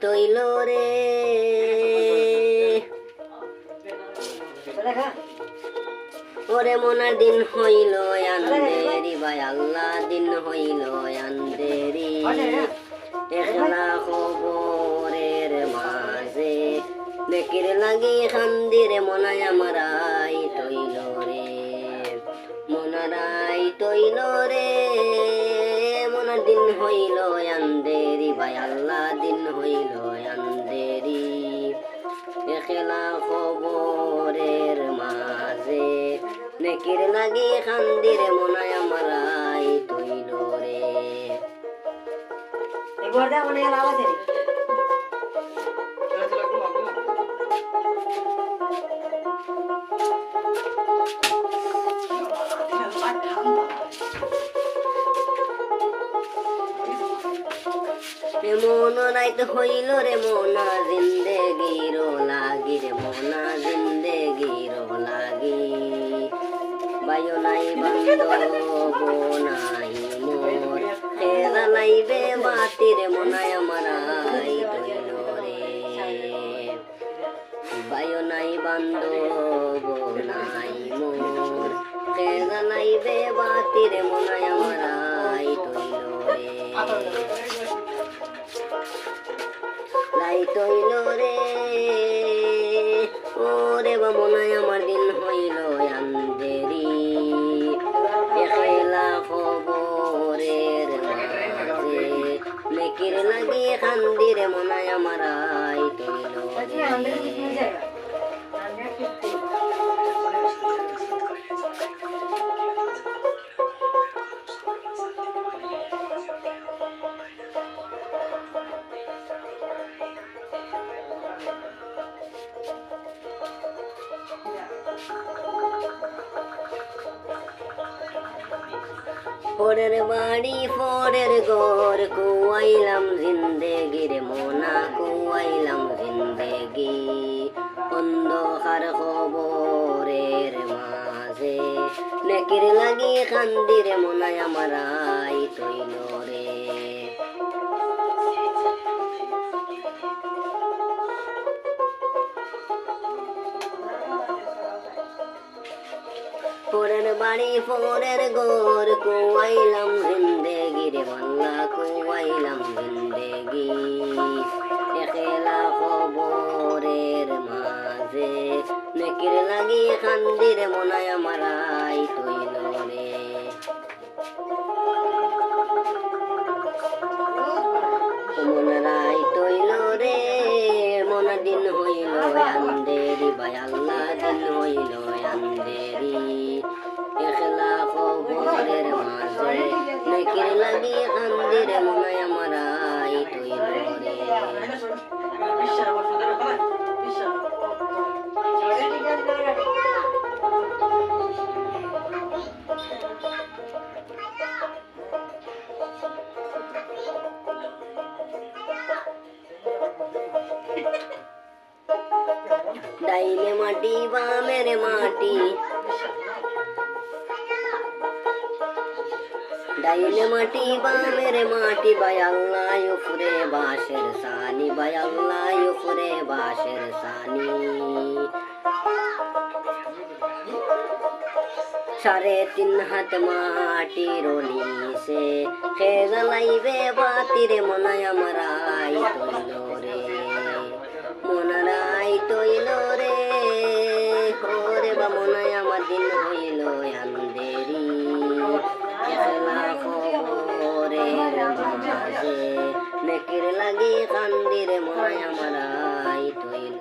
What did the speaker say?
তৈল রে ওরে মনার দিন হইল আন্দেরি ভাই আল্লাহ দিন হইল আন্দেরি একলা খবরের মাঝে নেকির লাগি খান্দিরে মনায় আমারাই তৈল রে মনারাই তৈল রে মনার দিন হইল আন্দেরি ভাই আল্লাহ দিন হইল আন্দেরি একলা খবরের মাঝে নেকির লাগি খান্দিরে মনায় আমারাই তৈল রে একবার দে মনে লাভ আছে মন রাইত হইল রে মোনা জিন্দেগির লাগি রে মোনা জিন্দেগির লাগি বায়ু নাই বান্ধব নাই মোর খেলা লাইবে বাতি রে মোনায় আমারাই তৈল রে বায়ু নাই বান্ধব নাই মোর খেলা লাইবে বাতি রে মোনায় আমারাই তৈল রে লাই তৈল রে ওরে বা মনায় আমার দিন হইল আন্দেরি একলা খবরের মাঝে নেকির লাগি খান্দিরে মনায় আমারাই তৈল রে পরের বাড়ি পরের ঘর কুয়াইলাম জিন্দেগির মোনা কুয়াইলাম জিন্দেগি অন্ধকার খবরের মাঝে নেকির লাগি খান্দিরে মোনায় আমারাই তৈল রে পরের বাড়ি পরের ঘর কুয়াইলাম জিন্দেগি রে বাংলা কুয়াইলাম জিন্দেগি একলা খবরের মাঝে নেকির লাগি খান্দিরে মনায় আমারাই তৈল রে মনারাই তৈল রে মনার দিন হইল আন্দেরি ভাই আল্লাহ দিন হইল আন্দেরি একলা খবরের মাঝে নেকির লাগি খান্দিরে মনায় আমারাই তৈল রে ডাইলে মাটি বামের মাটি ডাইলে মাটি বামের মাটি বায়াল্লাহ উফরে বাঁশের সানি বায়াল্লাহ উফরে বাঁশের সানি 3.5 হাত মাটির নিচে খেলা লাইবে বাতিরে মনায় আমারাই তৈল রে মনারাই তৈল রে ওরে বা মনায় আমার দিন হইল আন্দেরি একলা খবরের মাঝে নেকির লাগি কান্দিরে মনায় আমারাই